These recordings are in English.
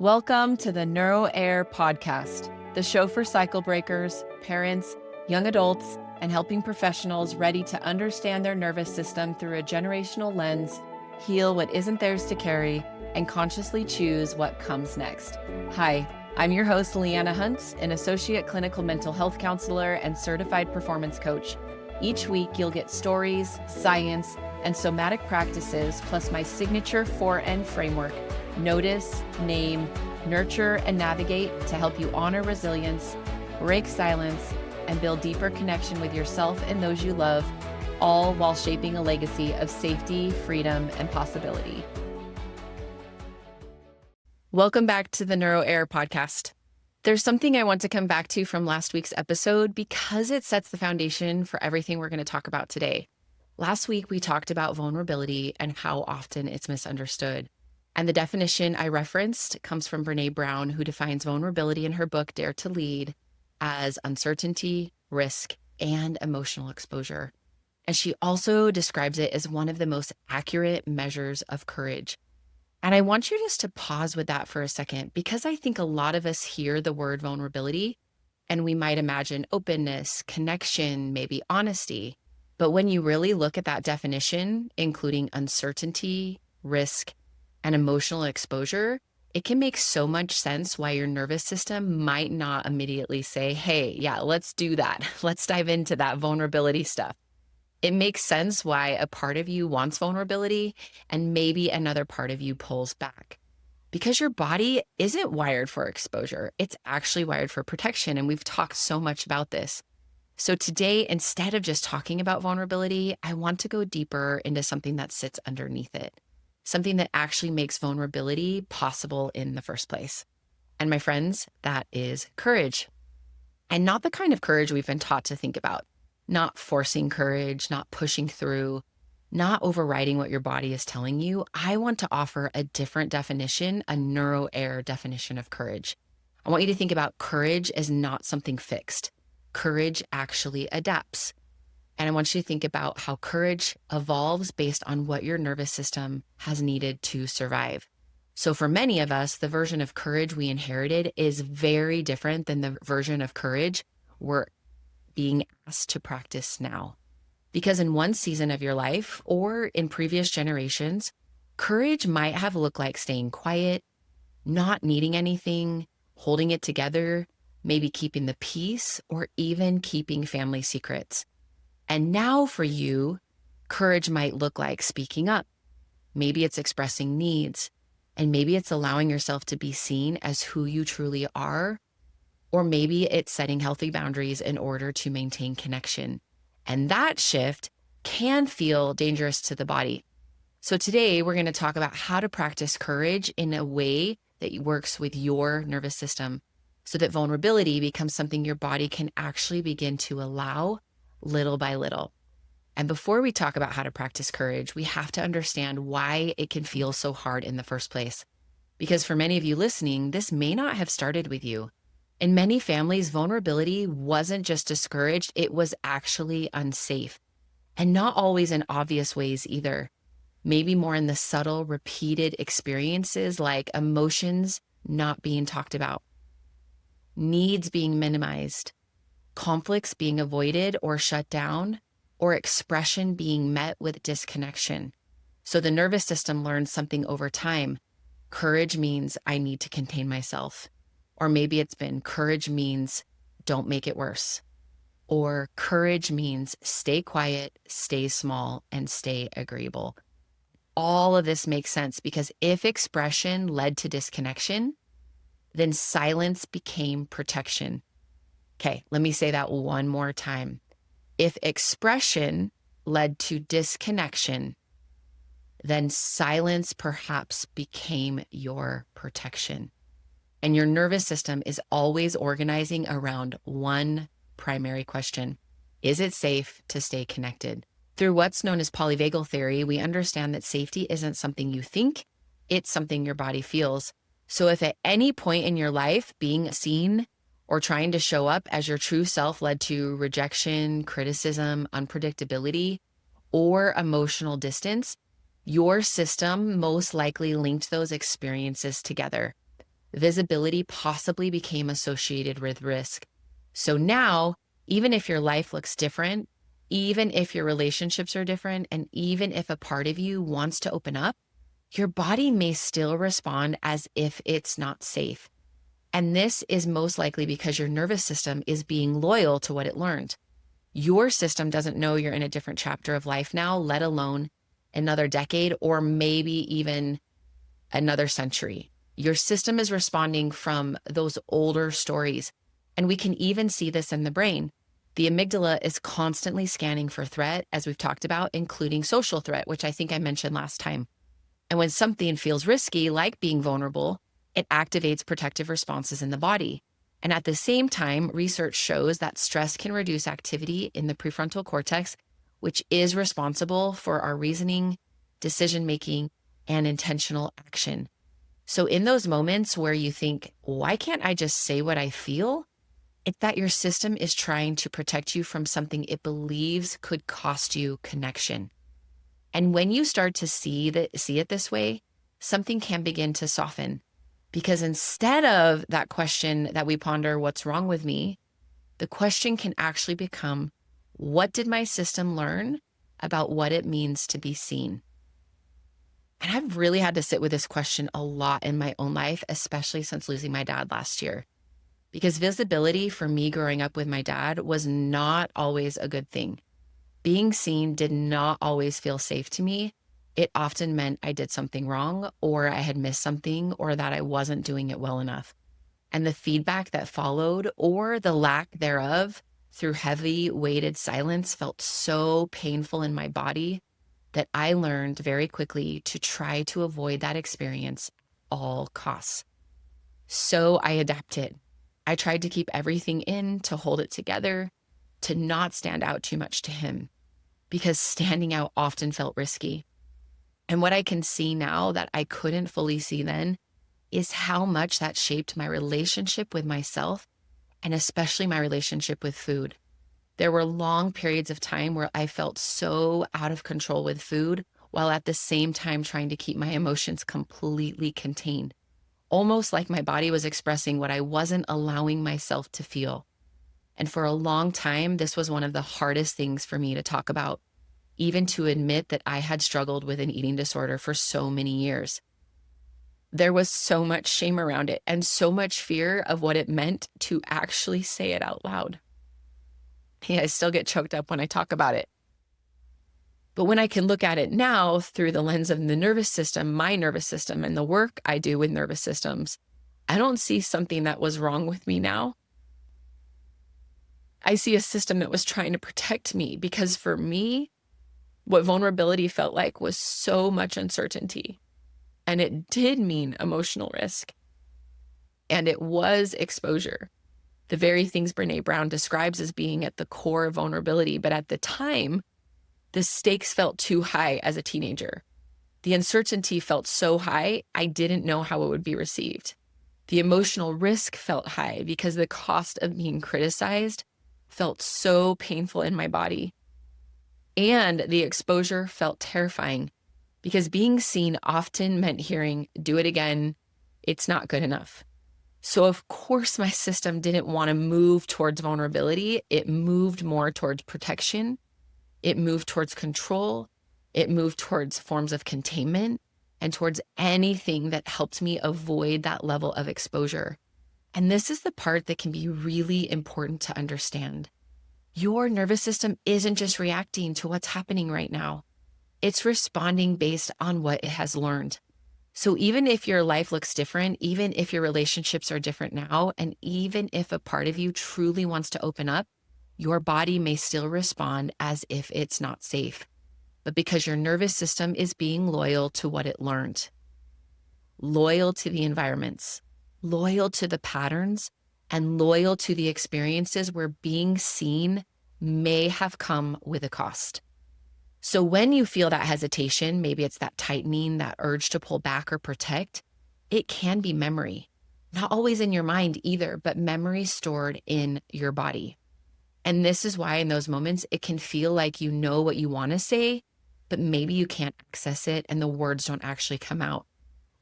Welcome to the Neuro Air Podcast, the show for cycle breakers, parents, young adults, and helping professionals ready to understand their nervous system through a generational lens, heal what isn't theirs to carry, and consciously choose what comes next. Hi, I'm your host, Leanna Hunt, an associate clinical mental health counselor and certified performance coach. Each week, you'll get stories, science, and somatic practices, plus my signature 4N framework: notice, name, nurture, and navigate, to help you honor resilience, break silence, and build deeper connection with yourself and those you love, all while shaping a legacy of safety, freedom, and possibility. Welcome back to the Neuro Air Podcast. There's something I want to come back to from last week's episode because it sets the foundation for everything we're going to talk about today. Last week, we talked about vulnerability and how often it's misunderstood. And the definition I referenced comes from Brené Brown, who defines vulnerability in her book, Dare to Lead, as uncertainty, risk, and emotional exposure. And she also describes it as one of the most accurate measures of courage. And I want you just to pause with that for a second, because I think a lot of us hear the word vulnerability and we might imagine openness, connection, maybe honesty. But when you really look at that definition, including uncertainty, risk, and emotional exposure, it can make so much sense why your nervous system might not immediately say, hey, yeah, let's do that. Let's dive into that vulnerability stuff. It makes sense why a part of you wants vulnerability and maybe another part of you pulls back. Because your body isn't wired for exposure. It's actually wired for protection. And we've talked so much about this. So today, instead of just talking about vulnerability, I want to go deeper into something that sits underneath it. Something that actually makes vulnerability possible in the first place. And my friends, that is courage. And not the kind of courage we've been taught to think about. Not forcing courage, not pushing through, not overriding what your body is telling you. I want to offer a different definition, a Neuro Air definition of courage. I want you to think about courage as not something fixed. Courage actually adapts. And I want you to think about how courage evolves based on what your nervous system has needed to survive. So for many of us, the version of courage we inherited is very different than the version of courage we're being asked to practice now. Because in one season of your life or in previous generations, courage might have looked like staying quiet, not needing anything, holding it together, maybe keeping the peace, or even keeping family secrets. And now for you, courage might look like speaking up. Maybe it's expressing needs, and maybe it's allowing yourself to be seen as who you truly are, or maybe it's setting healthy boundaries in order to maintain connection. And that shift can feel dangerous to the body. So today we're going to talk about how to practice courage in a way that works with your nervous system so that vulnerability becomes something your body can actually begin to allow little by little. And before we talk about how to practice courage, we have to understand why it can feel so hard in the first place. Because for many of you listening, this may not have started with you. In many families, vulnerability wasn't just discouraged, it was actually unsafe. And not always in obvious ways either. Maybe more in the subtle, repeated experiences like emotions not being talked about, needs being minimized, conflicts being avoided or shut down, or expression being met with disconnection. So the nervous system learns something over time. Courage means I need to contain myself. Or maybe it's been courage means don't make it worse. Or courage means stay quiet, stay small, and stay agreeable. All of this makes sense because if expression led to disconnection, then silence became protection. Okay, let me say that one more time. If expression led to disconnection, then silence perhaps became your protection. And your nervous system is always organizing around one primary question. Is it safe to stay connected? Through what's known as polyvagal theory, we understand that safety isn't something you think, it's something your body feels. So if at any point in your life being seen or trying to show up as your true self led to rejection, criticism, unpredictability, or emotional distance, your system most likely linked those experiences together. visibility possibly became associated with risk. So now, even if your life looks different, even if your relationships are different, and even if a part of you wants to open up, your body may still respond as if it's not safe. And this is most likely because your nervous system is being loyal to what it learned. Your system doesn't know you're in a different chapter of life now, let alone another decade or maybe even another century. Your system is responding from those older stories. And we can even see this in the brain. The amygdala is constantly scanning for threat, as we've talked about, including social threat, which I think I mentioned last time. And when something feels risky, like being vulnerable, it activates protective responses in the body. And at the same time, research shows that stress can reduce activity in the prefrontal cortex, which is responsible for our reasoning, decision-making, and intentional action. So in those moments where you think, why can't I just say what I feel? It's that your system is trying to protect you from something it believes could cost you connection. And when you start to see it this way, something can begin to soften. Because instead of that question that we ponder, what's wrong with me? The question can actually become, what did my system learn about what it means to be seen? And I've really had to sit with this question a lot in my own life, especially since losing my dad last year. Because visibility for me growing up with my dad was not always a good thing. Being seen did not always feel safe to me. It often meant I did something wrong, or I had missed something, or that I wasn't doing it well enough. And the feedback that followed, or the lack thereof, through heavy weighted silence felt so painful in my body that I learned very quickly to try to avoid that experience at all costs. So I adapted. I tried to keep everything in, to hold it together, to not stand out too much to him, because standing out often felt risky. And what I can see now that I couldn't fully see then is how much that shaped my relationship with myself, and especially my relationship with food. There were long periods of time where I felt so out of control with food, while at the same time trying to keep my emotions completely contained, almost like my body was expressing what I wasn't allowing myself to feel. And for a long time, this was one of the hardest things for me to talk about, even to admit that I had struggled with an eating disorder for so many years. There was so much shame around it and so much fear of what it meant to actually say it out loud. Yeah, I still get choked up when I talk about it. But when I can look at it now through the lens of the nervous system, my nervous system, and the work I do with nervous systems, I don't see something that was wrong with me now. I see a system that was trying to protect me, because for me, what vulnerability felt like was so much uncertainty. And it did mean emotional risk. And it was exposure. The very things Brené Brown describes as being at the core of vulnerability. But at the time, the stakes felt too high as a teenager. The uncertainty felt so high, I didn't know how it would be received. The emotional risk felt high because the cost of being criticized felt so painful in my body. And the exposure felt terrifying because being seen often meant hearing, do it again, it's not good enough. So of course my system didn't want to move towards vulnerability. It moved more towards protection. It moved towards control. It moved towards forms of containment and towards anything that helped me avoid that level of exposure. And this is the part that can be really important to understand. Your nervous system isn't just reacting to what's happening right now. It's responding based on what it has learned. So even if your life looks different, even if your relationships are different now, and even if a part of you truly wants to open up, your body may still respond as if it's not safe. But because your nervous system is being loyal to what it learned, loyal to the environments, loyal to the patterns, and loyal to the experiences where being seen may have come with a cost. So when you feel that hesitation, maybe it's that tightening, that urge to pull back or protect, it can be memory. Not always in your mind either, but memory stored in your body. And this is why in those moments, it can feel like you know what you want to say, but maybe you can't access it and the words don't actually come out.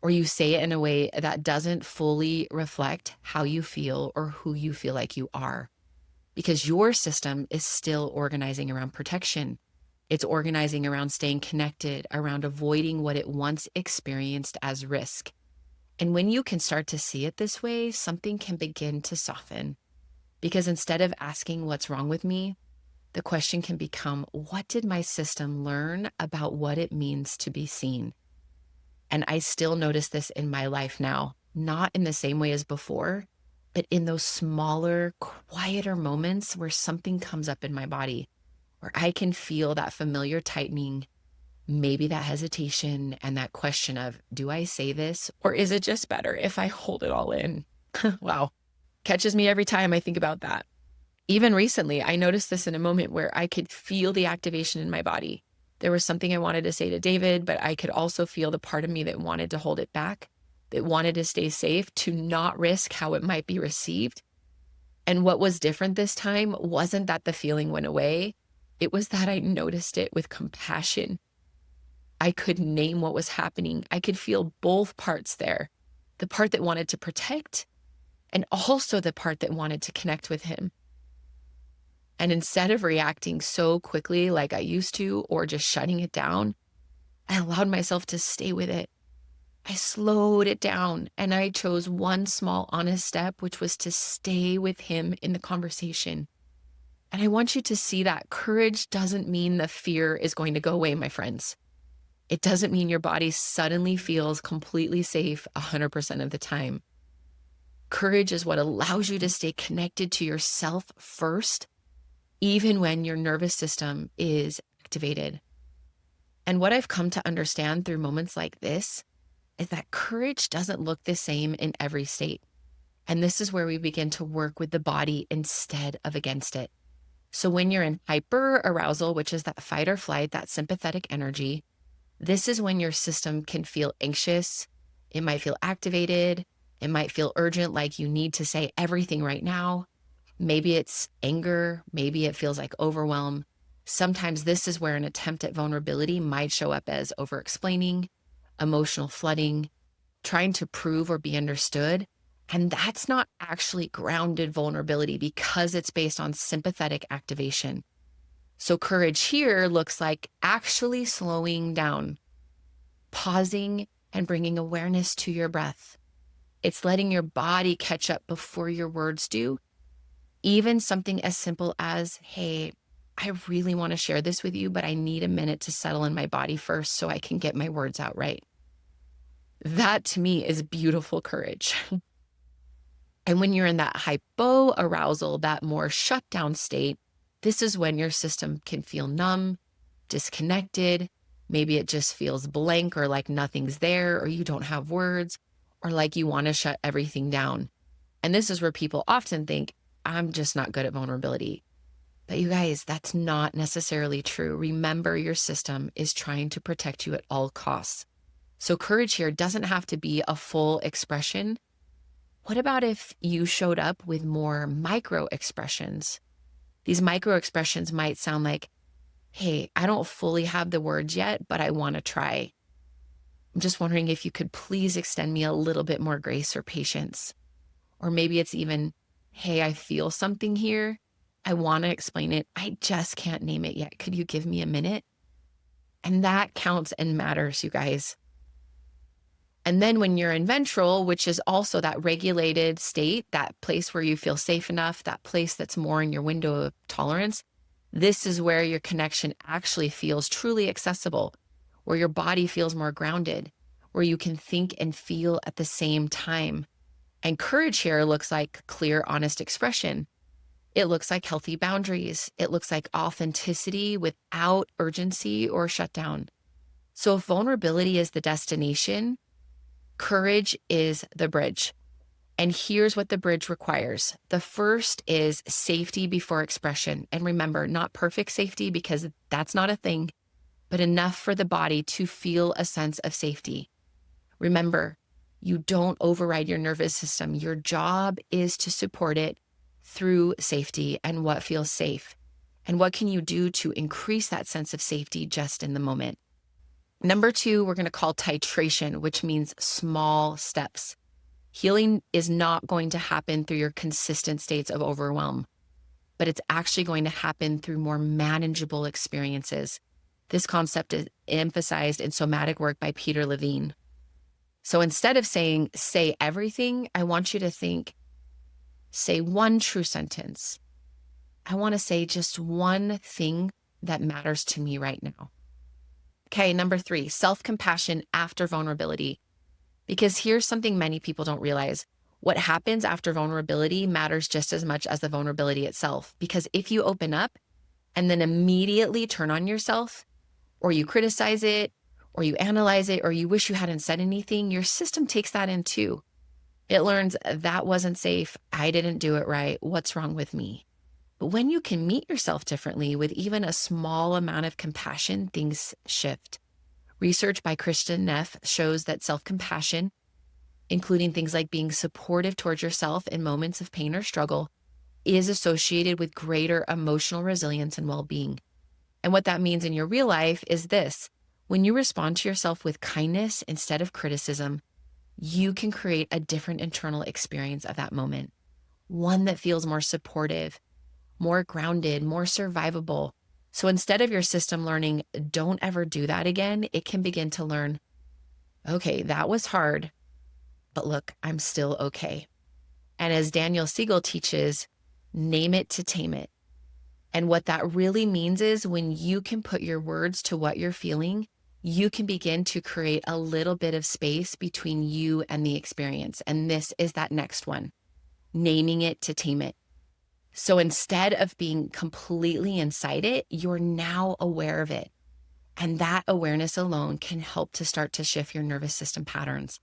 or you say it in a way that doesn't fully reflect how you feel or who you feel like you are. Because your system is still organizing around protection. It's organizing around staying connected, around avoiding what it once experienced as risk. And when you can start to see it this way, something can begin to soften. Because instead of asking what's wrong with me, the question can become, what did my system learn about what it means to be seen? And I still notice this in my life now, not in the same way as before, but in those smaller, quieter moments where something comes up in my body, where I can feel that familiar tightening, maybe that hesitation and that question of, do I say this? Or is it just better if I hold it all in? Wow. Catches me every time I think about that. Even recently, I noticed this in a moment where I could feel the activation in my body. There was something I wanted to say to David, but I could also feel the part of me that wanted to hold it back, that wanted to stay safe, to not risk how it might be received. And what was different this time wasn't that the feeling went away. It was that I noticed it with compassion. I could name what was happening. I could feel both parts there, the part that wanted to protect and also the part that wanted to connect with him. And instead of reacting so quickly like I used to, or just shutting it down, I allowed myself to stay with it. I slowed it down and I chose one small, honest step, which was to stay with him in the conversation. And I want you to see that courage doesn't mean the fear is going to go away, my friends. It doesn't mean your body suddenly feels completely safe 100% of the time. Courage is what allows you to stay connected to yourself first, even when your nervous system is activated. And what I've come to understand through moments like this is that courage doesn't look the same in every state. And this is where we begin to work with the body instead of against it. So when you're in hyperarousal, which is that fight or flight, that sympathetic energy, this is when your system can feel anxious. It might feel activated. It might feel urgent, like you need to say everything right now. Maybe it's anger. Maybe it feels like overwhelm. Sometimes this is where an attempt at vulnerability might show up as over-explaining, emotional flooding, trying to prove or be understood. And that's not actually grounded vulnerability because it's based on sympathetic activation. So courage here looks like actually slowing down, pausing, and bringing awareness to your breath. It's letting your body catch up before your words do. Even something as simple as, hey, I really want to share this with you, but I need a minute to settle in my body first so I can get my words out right. That to me is beautiful courage. And when you're in that hypoarousal, that more shutdown state, this is when your system can feel numb, disconnected. Maybe it just feels blank or like nothing's there, or you don't have words, or like you want to shut everything down. And this is where people often think, I'm just not good at vulnerability. But you guys, that's not necessarily true. Remember, your system is trying to protect you at all costs. So courage here doesn't have to be a full expression. What about if you showed up with more micro expressions? These micro expressions might sound like, hey, I don't fully have the words yet, but I want to try. I'm just wondering if you could please extend me a little bit more grace or patience. Or maybe it's even, hey, I feel something here. I want to explain it. I just can't name it yet. Could you give me a minute? And that counts and matters, you guys. And then when you're in ventral, which is also that regulated state, that place where you feel safe enough, that place that's more in your window of tolerance, this is where your connection actually feels truly accessible, where your body feels more grounded, where you can think and feel at the same time. And courage here looks like clear, honest expression. It looks like healthy boundaries. It looks like authenticity without urgency or shutdown. So if vulnerability is the destination, courage is the bridge. And here's what the bridge requires. The first is safety before expression. And remember, not perfect safety because that's not a thing, but enough for the body to feel a sense of safety. Remember, you don't override your nervous system. Your job is to support it through safety and what feels safe. And what can you do to increase that sense of safety just in the moment? Number 2, we're going to call titration, which means small steps. Healing is not going to happen through your consistent states of overwhelm, but it's actually going to happen through more manageable experiences. This concept is emphasized in somatic work by Peter Levine. So instead of saying, say everything, I want you to think, say one true sentence. I want to say just one thing that matters to me right now. Okay, number 3, self-compassion after vulnerability. Because here's something many people don't realize. What happens after vulnerability matters just as much as the vulnerability itself. Because if you open up and then immediately turn on yourself, or you criticize it, or you analyze it, or you wish you hadn't said anything, your system takes that in too. It learns that wasn't safe. I didn't do it right. What's wrong with me? But when you can meet yourself differently with even a small amount of compassion, things shift. Research by Kristen Neff shows that self-compassion, including things like being supportive towards yourself in moments of pain or struggle, is associated with greater emotional resilience and well-being. And what that means in your real life is this: when you respond to yourself with kindness instead of criticism, you can create a different internal experience of that moment, one that feels more supportive, more grounded, more survivable. So instead of your system learning, don't ever do that again, it can begin to learn, okay, that was hard, but look, I'm still okay. And as Daniel Siegel teaches, name it to tame it. And what that really means is when you can put your words to what you're feeling, you can begin to create a little bit of space between you and the experience. And this is that next one, naming it to tame it. So instead of being completely inside it, you're now aware of it. And that awareness alone can help to start to shift your nervous system patterns.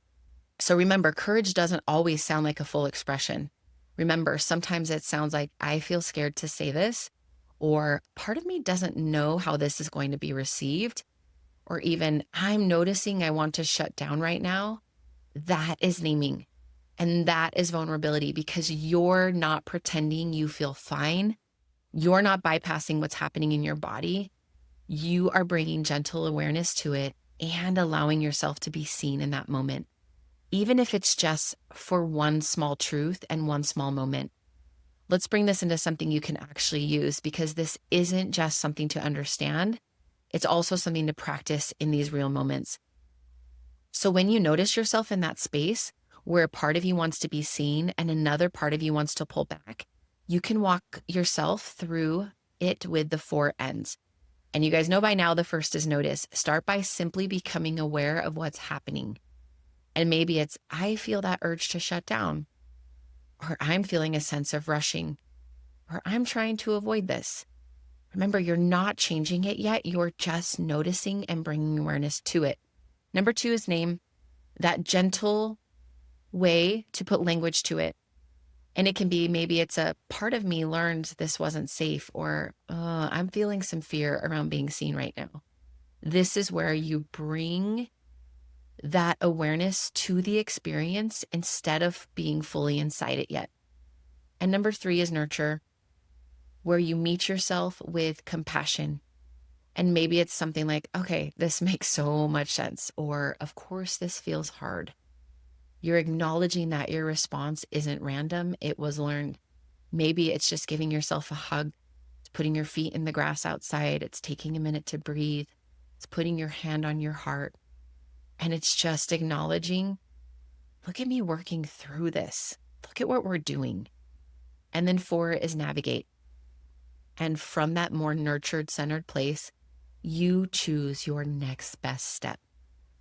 So remember, courage doesn't always sound like a full expression. Remember, sometimes it sounds like, I feel scared to say this, or part of me doesn't know how this is going to be received, or even I'm noticing I want to shut down right now. That is naming. And that is vulnerability, because you're not pretending you feel fine. You're not bypassing what's happening in your body. You are bringing gentle awareness to it and allowing yourself to be seen in that moment, even if it's just for one small truth and one small moment. Let's bring this into something you can actually use, because this isn't just something to understand. It's also something to practice in these real moments. So when you notice yourself in that space where a part of you wants to be seen and another part of you wants to pull back, you can walk yourself through it with the 4 ends. And you guys know by now, the first is notice. Start by simply becoming aware of what's happening. And maybe it's, I feel that urge to shut down, or I'm feeling a sense of rushing, or I'm trying to avoid this. Remember, you're not changing it yet. You're just noticing and bringing awareness to it. Number 2 is name, that gentle way to put language to it. And it can be, maybe it's a part of me learned this wasn't safe, or I'm feeling some fear around being seen right now. This is where you bring that awareness to the experience instead of being fully inside it yet. And number 3 is nurture, where you meet yourself with compassion. And maybe it's something like, okay, this makes so much sense, or of course this feels hard. You're acknowledging that your response isn't random, it was learned. Maybe it's just giving yourself a hug. It's putting your feet in the grass outside. It's taking a minute to breathe. It's putting your hand on your heart. And it's just acknowledging, look at me working through this. Look at what we're doing. And then 4 is navigate. And from that more nurtured, centered place, you choose your next best step.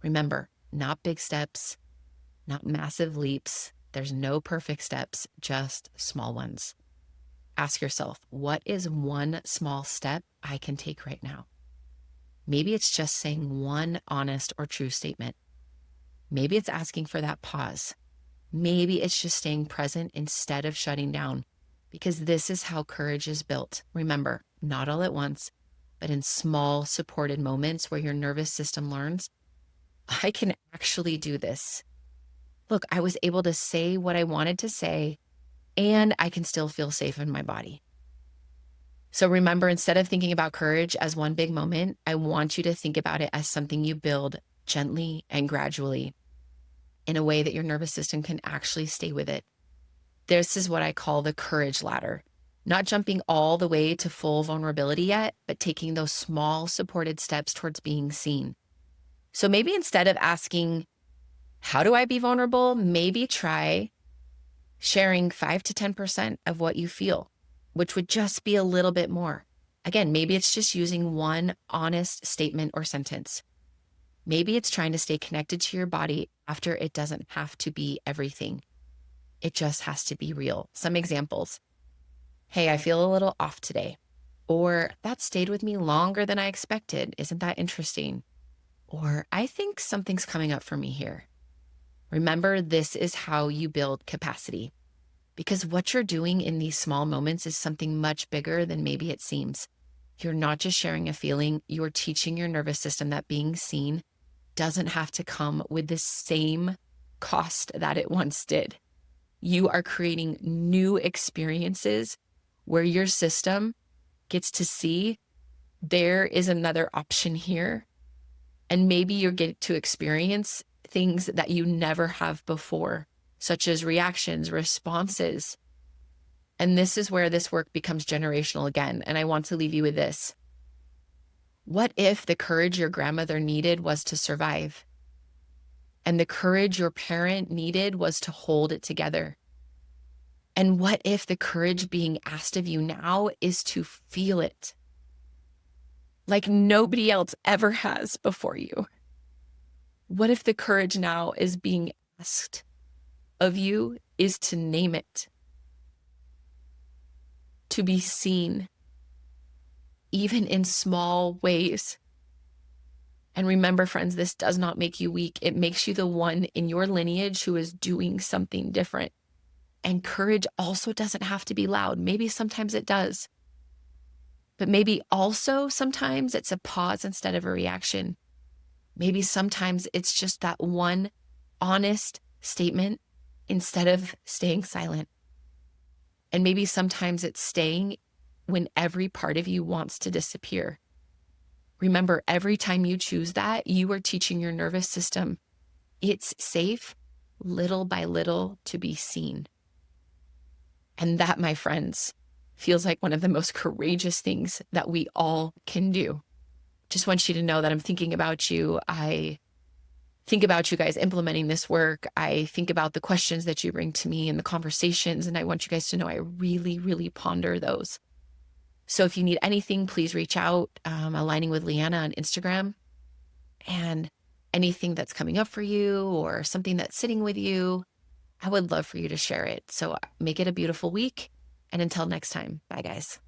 Remember, not big steps, not massive leaps. There's no perfect steps, just small ones. Ask yourself, what is one small step I can take right now? Maybe it's just saying one honest or true statement. Maybe it's asking for that pause. Maybe it's just staying present instead of shutting down, because this is how courage is built. Remember, not all at once, but in small supported moments where your nervous system learns, I can actually do this. Look, I was able to say what I wanted to say, and I can still feel safe in my body. So remember, instead of thinking about courage as one big moment, I want you to think about it as something you build gently and gradually in a way that your nervous system can actually stay with it. This is what I call the courage ladder. Not jumping all the way to full vulnerability yet, but taking those small supported steps towards being seen. So maybe instead of asking, how do I be vulnerable? Maybe try sharing 5 to 10% of what you feel, which would just be a little bit more. Again, maybe it's just using one honest statement or sentence. Maybe it's trying to stay connected to your body after it doesn't have to be everything. It just has to be real. Some examples. Hey, I feel a little off today. Or that stayed with me longer than I expected. Isn't that interesting? Or I think something's coming up for me here. Remember, this is how you build capacity, because what you're doing in these small moments is something much bigger than maybe it seems. You're not just sharing a feeling, you're teaching your nervous system that being seen doesn't have to come with the same cost that it once did. You are creating new experiences where your system gets to see there is another option here. And maybe you get to experience things that you never have before, such as reactions, responses. And this is where this work becomes generational again. And I want to leave you with this. What if the courage your grandmother needed was to survive? And the courage your parent needed was to hold it together? And what if the courage being asked of you now is to feel it like nobody else ever has before you? What if the courage now is being asked of you is to name it, to be seen, even in small ways? And remember, friends, this does not make you weak. It makes you the one in your lineage who is doing something different. And courage also doesn't have to be loud. Maybe sometimes it does. But maybe also sometimes it's a pause instead of a reaction. Maybe sometimes it's just that one honest statement instead of staying silent. And maybe sometimes it's staying when every part of you wants to disappear. Remember, every time you choose that, you are teaching your nervous system it's safe, little by little, to be seen. And that, my friends, feels like one of the most courageous things that we all can do. Just want you to know that I'm thinking about you. I think about you guys implementing this work. I think about the questions that you bring to me and the conversations, and I want you guys to know I really, really ponder those. So if you need anything, please reach out, Aligning with Leanna on Instagram. And anything that's coming up for you or something that's sitting with you, I would love for you to share it. So make it a beautiful week. And until next time, bye guys.